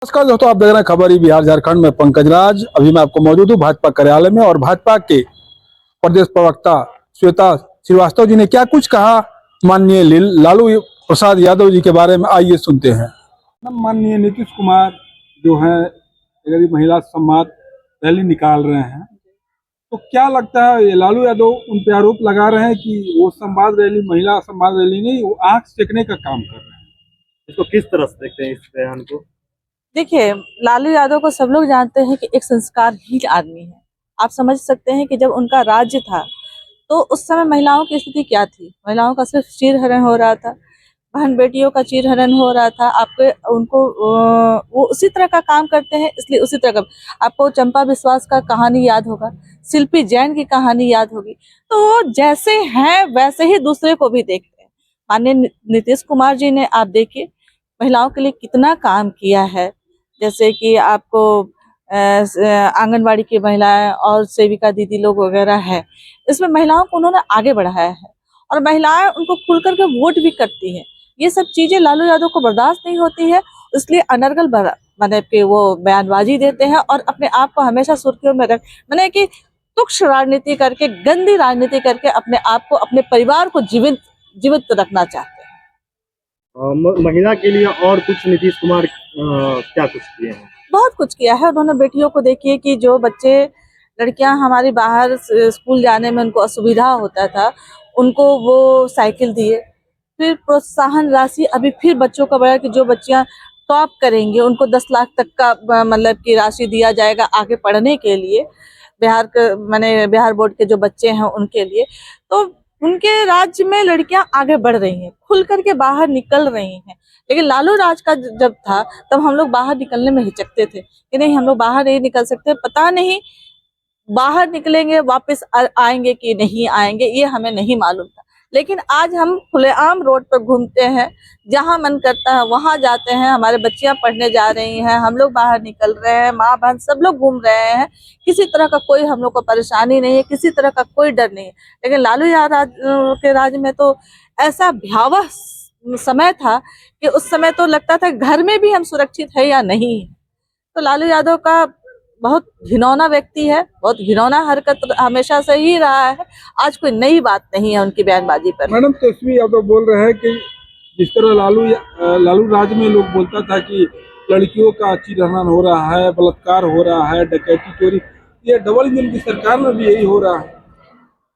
नमस्कार दोस्तों, आप देख रहे हैं खबर बिहार झारखंड में पंकज राज। अभी मैं आपको मौजूद हूँ भाजपा कार्यालय में और भाजपा के प्रदेश प्रवक्ता श्वेता श्रीवास्तव जी ने क्या कुछ कहा माननीय लालू प्रसाद यादव जी के बारे में, आइए सुनते हैं। माननीय नीतीश कुमार जो है गरीब महिला सम्मान रैली निकाल रहे हैं, तो क्या लगता है ये लालू यादव उन पे आरोप लगा रहे हैं कि वो संवाद रैली महिला संवाद रैली नहीं, वो आंख सेकने का काम कर रहे हैं। इसको किस तरह से देखते हैं इस बयान को? देखिए, लालू यादव को सब लोग जानते हैं कि एक संस्कारहीन आदमी है। आप समझ सकते हैं कि जब उनका राज्य था तो उस समय महिलाओं की स्थिति क्या थी। महिलाओं का सिर्फ चीरहरण हो रहा था, बहन बेटियों का चीरहरण हो रहा था। उनको वो उसी तरह का काम करते हैं, इसलिए उसी तरह का आपको चंपा विश्वास का कहानी याद होगा, शिल्पी जैन की कहानी याद होगी। तो वो जैसे हैं वैसे ही दूसरे को भी देखते हैं। माननीय नीतीश कुमार जी ने आप देखिए महिलाओं के लिए कितना काम किया है। जैसे कि आपको आंगनवाड़ी की महिलाएं और सेविका दीदी लोग वगैरह है, इसमें महिलाओं को उन्होंने आगे बढ़ाया है और महिलाएं उनको खुल करके वोट भी करती हैं। ये सब चीजें लालू यादव को बर्दाश्त नहीं होती है, इसलिए अनर्गल मतलब कि वो बयानबाजी देते हैं और अपने आप को हमेशा सुर्खियों में रख मैंने कि तुच्छ राजनीति करके, गंदी राजनीति करके अपने आप को, अपने परिवार को जीवित रखना चाहते हैं। महिला के लिए और कुछ नीतीश कुमार क्या कुछ किए हैं? बहुत कुछ किया है उन्होंने। बेटियों को देखिए कि जो बच्चे लड़कियां हमारी बाहर स्कूल जाने में उनको असुविधा होता था, उनको वो साइकिल दिए। फिर प्रोत्साहन राशि अभी फिर बच्चों का बढ़ा कि जो बच्चियां टॉप करेंगे उनको 10 लाख तक का मतलब की राशि दिया जाएगा आगे पढ़ने के लिए। बिहार बोर्ड के जो बच्चे हैं उनके लिए, तो उनके राज्य में लड़कियां आगे बढ़ रही हैं, खुल करके बाहर निकल रही हैं। लेकिन लालू राज का जब था तब हम लोग बाहर निकलने में हिचकते थे कि नहीं, हम लोग बाहर नहीं निकल सकते, पता नहीं बाहर निकलेंगे वापस आएंगे कि नहीं आएंगे, ये हमें नहीं मालूम था। लेकिन आज हम खुलेआम रोड पर घूमते हैं, जहां मन करता है वहां जाते हैं। हमारे बच्चियां पढ़ने जा रही हैं, हम लोग बाहर निकल रहे हैं, माँ बहन सब लोग घूम रहे हैं। किसी तरह का कोई हम लोग को परेशानी नहीं है, किसी तरह का कोई डर नहीं है। लेकिन लालू यादव के राज में तो ऐसा भयावह समय था कि उस समय तो लगता था घर में भी हम सुरक्षित है या नहीं। तो लालू यादव का बहुत घिनौना व्यक्ति है, बहुत घिनौना हरकत हमेशा से ही रहा है। आज कोई नई बात नहीं है उनकी बयानबाजी पर। मैडम तेजस्वी यादव बोल रहे हैं कि जिस तरह लालू राज में लोग बोलता था कि लड़कियों का चीरहरण हो रहा है, बलात्कार हो रहा है, डकैती चोरी, ये डबल इंजन की सरकार में भी यही हो रहा है।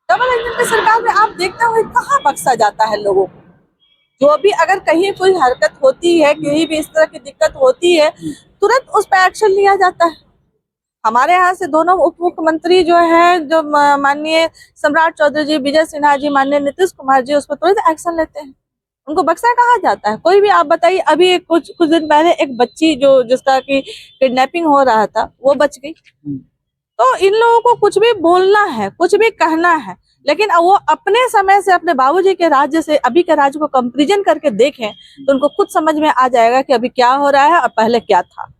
डबल इंजन की सरकार में आप देखते हुए कहाँ बख्शा जाता है लोगों को। जो भी अगर कहीं कोई हरकत होती है, कहीं भी इस तरह की दिक्कत होती है, तुरंत उस पर एक्शन लिया जाता है। हमारे यहाँ से दोनों उप मुख्यमंत्री जो है, जो माननीय सम्राट चौधरी जी, विजय सिन्हा जी, माननीय नीतीश कुमार जी, उस पर तुरंत एक्शन लेते हैं। उनको बक्सा कहा जाता है। कोई भी आप बताइए, अभी कुछ दिन पहले एक बच्ची जिसका की किडनैपिंग हो रहा था, वो बच गई। तो इन लोगों को कुछ भी बोलना है, कुछ भी कहना है, लेकिन वो अपने समय से अपने बाबूजी के राज्य से अभी के राज्य को कंपेरिजन करके देखें तो उनको खुद समझ में आ जाएगा कि अभी क्या हो रहा है और पहले क्या था।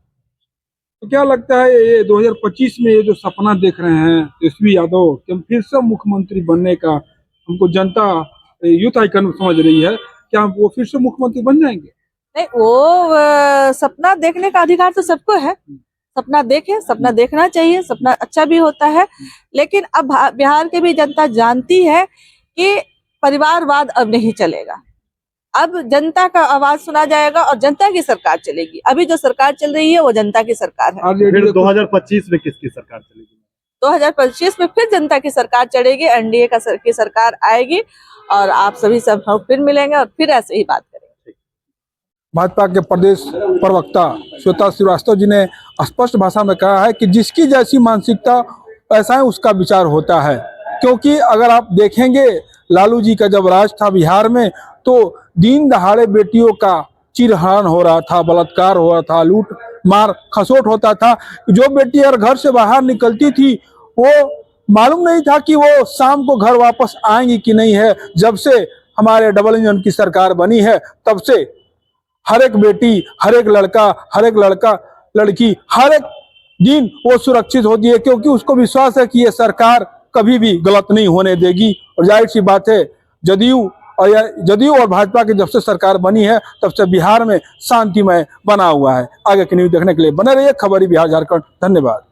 तो क्या लगता है ये 2025 में ये जो सपना देख रहे हैं तेजस्वी यादव कि हम फिर से मुख्यमंत्री बनने का, हमको जनता यूथ आइकन समझ रही है, क्या वो फिर से मुख्यमंत्री बन जाएंगे? नहीं, वो सपना देखने का अधिकार तो सबको है। सपना देखे, सपना देखना चाहिए, सपना अच्छा भी होता है। लेकिन अब बिहार की भी जनता जानती है कि परिवारवाद अब नहीं चलेगा। अब जनता का आवाज सुना जाएगा और जनता की सरकार चलेगी। अभी जो सरकार चल रही है वो जनता की सरकार है। फिर 2025 में किसकी सरकार चलेगी? 2025 में फिर जनता की सरकार चढ़ेगी, एनडीए की सरकार आएगी और आप सभी सब फिर मिलेंगे और फिर ऐसे ही बात करेंगे। भाजपा के प्रदेश प्रवक्ता श्वेता श्रीवास्तव जी ने स्पष्ट भाषा में कहा है कि जिसकी जैसी मानसिकता ऐसा है उसका विचार होता है। क्योंकि अगर आप देखेंगे लालू जी का जब राज था बिहार में, तो दिन दहाड़े बेटियों का चीरहरण हो रहा था, बलात्कार हो रहा था, लूट मार खसोट होता था। जो बेटी अगर घर से बाहर निकलती थी वो मालूम नहीं था कि वो शाम को घर वापस आएंगी कि नहीं है। जब से हमारे डबल इंजन की सरकार बनी है तब से हर एक बेटी, हर एक लड़का लड़की हर एक दिन वो सुरक्षित होती है, क्योंकि उसको विश्वास है कि ये सरकार कभी भी गलत नहीं होने देगी। और जाहिर सी बात है, जदयू और यह जदयू और भाजपा की जब से सरकार बनी है तब से बिहार में शांतिमय बना हुआ है। आगे की न्यूज देखने के लिए बने रहिए खबरी बिहार झारखंड। धन्यवाद।